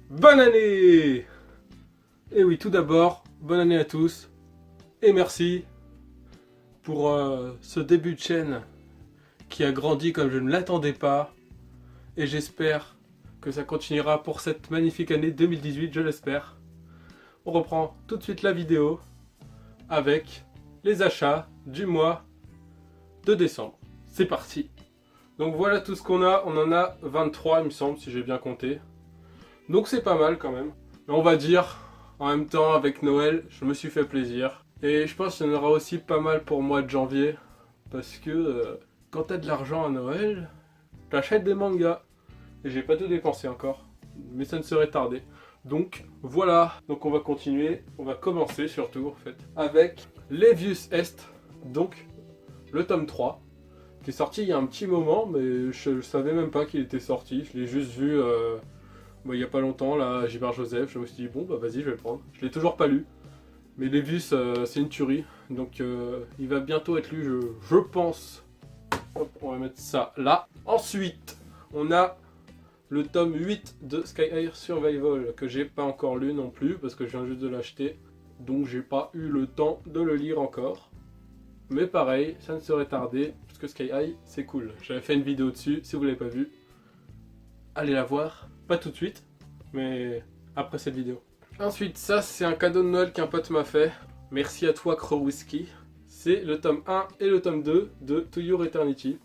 Bonne année! Et oui, tout d'abord, bonne année à tous. Et merci pour ce début de chaîne qui a grandi comme je ne l'attendais pas. Et j'espère que ça continuera pour cette magnifique année 2018, je l'espère. On reprend tout de suite la vidéo avec les achats du mois de décembre. C'est parti! Donc voilà tout ce qu'on a. On en a 23 il me semble, si j'ai bien compté. Donc c'est pas mal quand même. Mais on va dire, en même temps avec Noël, je me suis fait plaisir. Et je pense qu'il y en aura aussi pas mal pour le mois de janvier. Parce que quand t'as de l'argent à Noël, t'achètes des mangas. Et j'ai pas tout dépensé encore. Mais ça ne serait tardé. Donc voilà. Donc on va continuer. On va commencer surtout en fait. Avec Levius Est. Donc le tome 3. Qui est sorti il y a un petit moment. Mais je savais même pas qu'il était sorti. Je l'ai juste vu... il n'y a pas longtemps, là, Gilbert Joseph, je me suis dit, bon, bah vas-y, je vais le prendre. Je l'ai toujours pas lu, mais Levius, c'est une tuerie, donc il va bientôt être lu, je pense. Hop, on va mettre ça là. Ensuite, on a le tome 8 de Sky High Survival, que j'ai pas encore lu non plus, parce que je viens juste de l'acheter, donc j'ai pas eu le temps de le lire encore. Mais pareil, ça ne serait tardé, parce que Sky High, c'est cool. J'avais fait une vidéo dessus, si vous l'avez pas vu, allez la voir. Pas tout de suite, mais après cette vidéo. Ensuite, ça c'est un cadeau de Noël qu'un pote m'a fait. Merci à toi Crow Whisky. C'est le tome 1 et le tome 2 de To Your Eternity.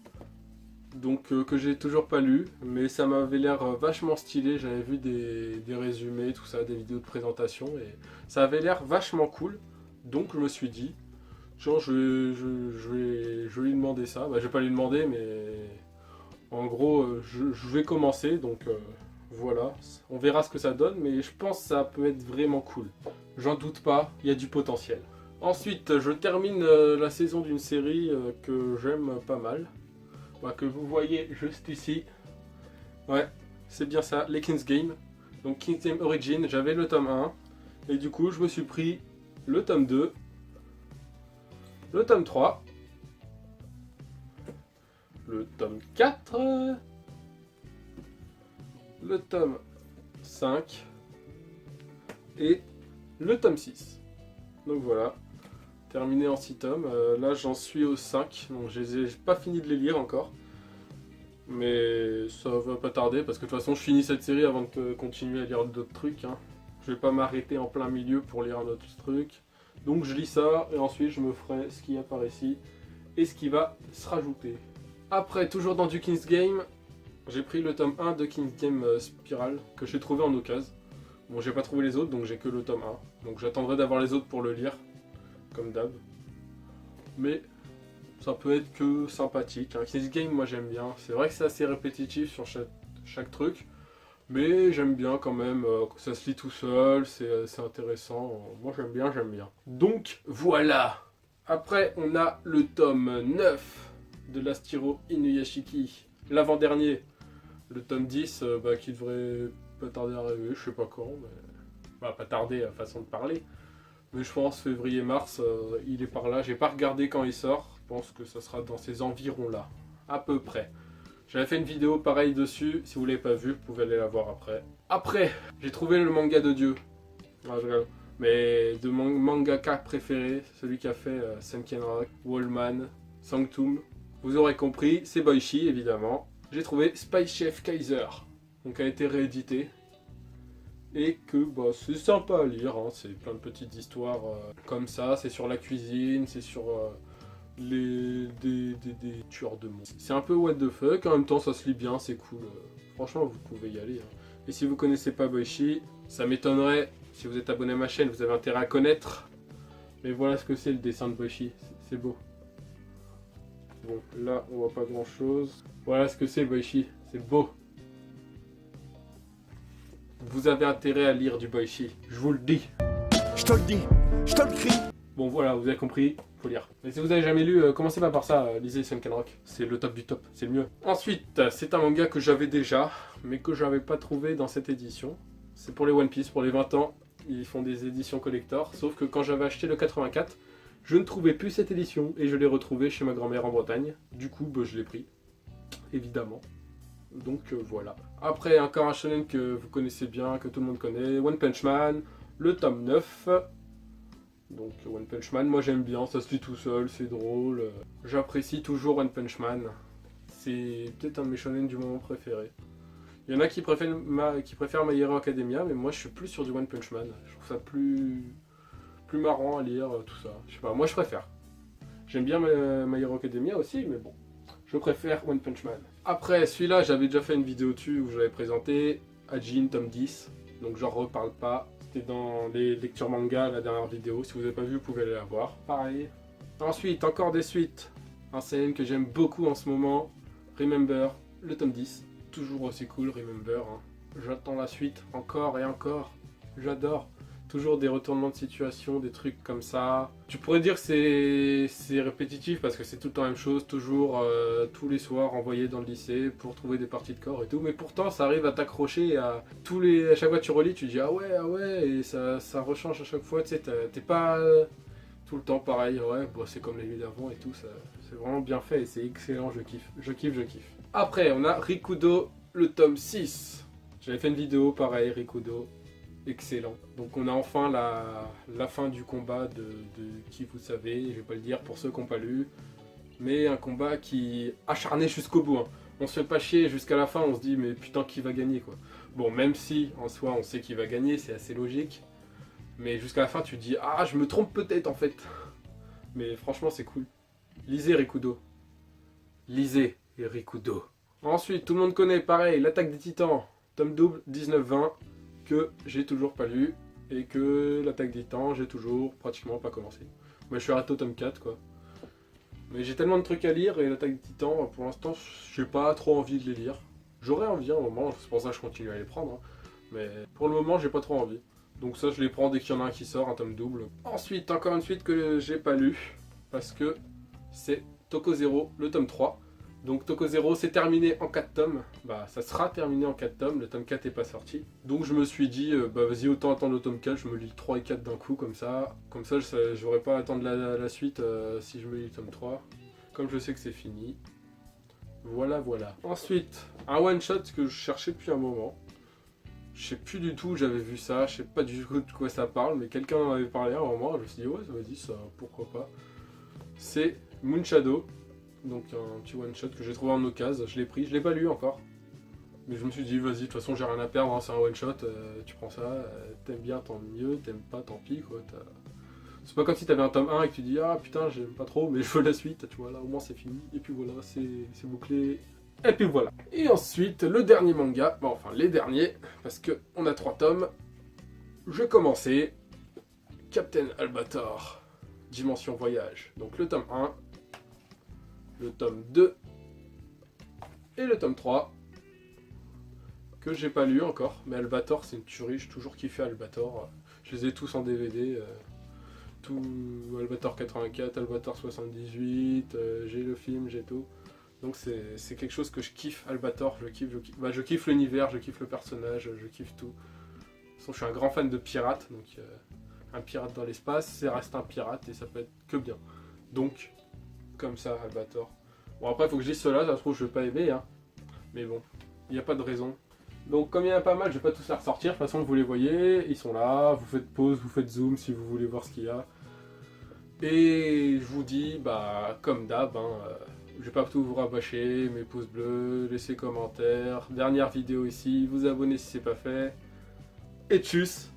Donc que j'ai toujours pas lu, mais ça m'avait l'air vachement stylé. J'avais vu des résumés, tout ça, des vidéos de présentation, et ça avait l'air vachement cool. Donc je me suis dit, genre je vais lui demander ça. Bah je vais pas lui demander, mais en gros je vais commencer, donc... Voilà, on verra ce que ça donne, mais je pense que ça peut être vraiment cool. J'en doute pas, il y a du potentiel. Ensuite, je termine la saison d'une série que j'aime pas mal. Que vous voyez juste ici. Ouais, c'est bien ça, les King's Game. Donc King's Game Origin, j'avais le tome 1. Et du coup, je me suis pris le tome 2. Le tome 3. Le tome 4. Le tome 5 et le tome 6. Donc voilà, terminé en 6 tomes. Là j'en suis au 5, donc j'ai pas fini de les lire encore. Mais ça va pas tarder parce que de toute façon je finis cette série avant de continuer à lire d'autres trucs. Hein. Je vais pas m'arrêter en plein milieu pour lire un autre truc. Donc je lis ça et ensuite je me ferai ce qui apparaît ici et ce qui va se rajouter. Après, toujours dans du King's Game, j'ai pris le tome 1 de King's Game Spiral que j'ai trouvé en occasion. Bon, j'ai pas trouvé les autres, donc j'ai que le tome 1. Donc j'attendrai d'avoir les autres pour le lire, comme d'hab. Mais ça peut être que sympathique. Hein. King's Game, moi j'aime bien. C'est vrai que c'est assez répétitif sur chaque truc. Mais j'aime bien quand même. Ça se lit tout seul, c'est intéressant. Moi j'aime bien. Donc voilà. Après, on a le tome 9 de l'Astiro Inuyashiki. L'avant-dernier. Le tome 10 qui devrait pas tarder à arriver, je sais pas quand, mais... Bah, pas tarder à façon de parler. Mais je pense février-mars, il est par là. J'ai pas regardé quand il sort, je pense que ça sera dans ces environs-là, à peu près. J'avais fait une vidéo pareille dessus, si vous l'avez pas vu, vous pouvez aller la voir après. Après, j'ai trouvé le manga de Dieu. Ah, je regarde. Mais de mon mangaka préféré, celui qui a fait Senkenrock, Wallman, Sanctum. Vous aurez compris, c'est Boichi évidemment. J'ai trouvé Spy Chef Kaiser, donc a été réédité, et que c'est sympa à lire, hein. C'est plein de petites histoires comme ça, c'est sur la cuisine, c'est sur des tueurs de monstres. C'est un peu what the fuck, en même temps ça se lit bien, c'est cool, franchement vous pouvez y aller. Hein. Et si vous connaissez pas Boichi, ça m'étonnerait, si vous êtes abonné à ma chaîne, vous avez intérêt à connaître, mais voilà ce que c'est le dessin de Boichi, c'est beau. Bon, là, on voit pas grand chose. Voilà ce que c'est, Boichi. C'est beau. Vous avez intérêt à lire du Boichi. Je vous le dis. Je te le dis. Je te le crie. Bon, voilà, vous avez compris. Faut lire. Mais si vous avez jamais lu, commencez pas par ça. Lisez Senkenrock. C'est le top du top. C'est le mieux. Ensuite, c'est un manga que j'avais déjà, mais que j'avais pas trouvé dans cette édition. C'est pour les One Piece. Pour les 20 ans, ils font des éditions collector. Sauf que quand j'avais acheté le 84, je ne trouvais plus cette édition et je l'ai retrouvée chez ma grand-mère en Bretagne. Du coup, je l'ai pris, évidemment. Donc voilà. Après, encore un shonen que vous connaissez bien, que tout le monde connaît, One Punch Man, le tome 9. Donc One Punch Man, moi j'aime bien, ça se lit tout seul, c'est drôle. J'apprécie toujours One Punch Man. C'est peut-être un de mes shonen du moment préféré. Il y en a qui préfèrent My Hero Academia, mais moi je suis plus sur du One Punch Man. Je trouve ça plus marrant à lire, tout ça. Je sais pas, moi je préfère. J'aime bien My Hero Academia aussi, mais bon, je préfère One Punch Man. Après, celui-là, j'avais déjà fait une vidéo dessus où je l'avais présenté, Ajin, tome 10, donc j'en reparle pas. C'était dans les lectures manga, la dernière vidéo. Si vous n'avez pas vu, vous pouvez aller la voir. Pareil. Ensuite, encore des suites. Un CN que j'aime beaucoup en ce moment, Remember, le tome 10. Toujours aussi cool, Remember. Hein. J'attends la suite encore et encore. J'adore. Toujours des retournements de situation, des trucs comme ça. Tu pourrais dire que c'est répétitif parce que c'est tout le temps la même chose, toujours tous les soirs envoyé dans le lycée pour trouver des parties de corps et tout. Mais pourtant, ça arrive à t'accrocher à chaque fois que tu relis, tu dis ah ouais, et ça rechange à chaque fois. Tu sais, t'es pas tout le temps pareil. Ouais, bon, c'est comme les vies d'avant et tout. C'est vraiment bien fait et c'est excellent. Je kiffe. Après, on a Rikudo, le tome 6. J'avais fait une vidéo pareil, Rikudo. Excellent. Donc on a enfin la fin du combat de qui vous savez, je vais pas le dire pour ceux qui n'ont pas lu, mais un combat qui acharné jusqu'au bout. Hein. On se fait pas chier jusqu'à la fin, on se dit mais putain qui va gagner quoi. Bon même si en soi on sait qui va gagner, c'est assez logique, mais jusqu'à la fin tu te dis ah je me trompe peut-être en fait. Mais franchement c'est cool. Lisez Rikudo. Lisez Rikudo. Ensuite tout le monde connaît pareil l'attaque des titans, tome double 19-20. Que j'ai toujours pas lu et que l'attaque des titans j'ai toujours pratiquement pas commencé. Moi je suis arrêté au tome 4 quoi. Mais j'ai tellement de trucs à lire et l'attaque des titans pour l'instant j'ai pas trop envie de les lire. J'aurais envie à un moment, c'est pour ça que je continue à les prendre. Hein. Mais pour le moment j'ai pas trop envie. Donc ça je les prends dès qu'il y en a un qui sort, un tome double. Ensuite encore une suite que j'ai pas lu parce que c'est Toko Zero, le tome 3. Donc Toko Zero c'est terminé en 4 tomes, bah ça sera terminé en 4 tomes, le tome 4 n'est pas sorti. Donc je me suis dit, bah vas-y autant attendre le tome 4, je me lis le 3 et 4 d'un coup comme ça j'aurais pas à attendre la suite si je me lis le tome 3, comme je sais que c'est fini. Voilà. Ensuite, un one shot que je cherchais depuis un moment, je sais plus du tout où j'avais vu ça, je sais pas du tout de quoi ça parle, mais quelqu'un en avait parlé à un moment, je me suis dit ouais vas-y ça pourquoi pas. C'est Moon Shadow. Donc un petit one shot que j'ai trouvé en occasion, je l'ai pris, je l'ai pas lu encore. Mais je me suis dit vas-y, de toute façon j'ai rien à perdre, hein, c'est un one shot, tu prends ça, t'aimes bien tant mieux, t'aimes pas tant pis quoi. C'est pas comme si t'avais un tome 1 et que tu dis ah putain j'aime pas trop mais je veux la suite, tu vois là au moins c'est fini, et puis voilà, c'est bouclé. Et puis voilà. Et ensuite le dernier manga, bon enfin les derniers, parce que on a 3 tomes, je commençais Captain Albator, Dimension Voyage. Donc le tome 1. Le tome 2 et le tome 3 que j'ai pas lu encore, mais Albator c'est une tuerie, j'ai toujours kiffé Albator, je les ai tous en DVD, tout Albator 84, Albator 78, j'ai le film, j'ai tout, donc c'est quelque chose que je kiffe, Albator, je kiffe l'univers, je kiffe le personnage, je kiffe tout. De toute façon je suis un grand fan de pirates, donc un pirate dans l'espace, c'est reste un pirate et ça peut être que bien, donc comme ça Albator. Bon après faut que je dise cela, ça se trouve je vais pas aimer hein. Mais bon, il n'y a pas de raison. Donc comme il y en a pas mal, je vais pas tous les ressortir, de toute façon vous les voyez, ils sont là, vous faites pause, vous faites zoom si vous voulez voir ce qu'il y a. Et je vous dis, bah comme d'hab, hein, je vais pas tout vous rabâcher, mes pouces bleus, laissez commentaires, dernière vidéo ici, vous abonnez si c'est pas fait. Et tchuss.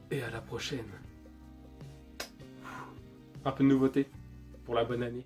Et à la prochaine. Un peu de nouveauté pour la bonne année.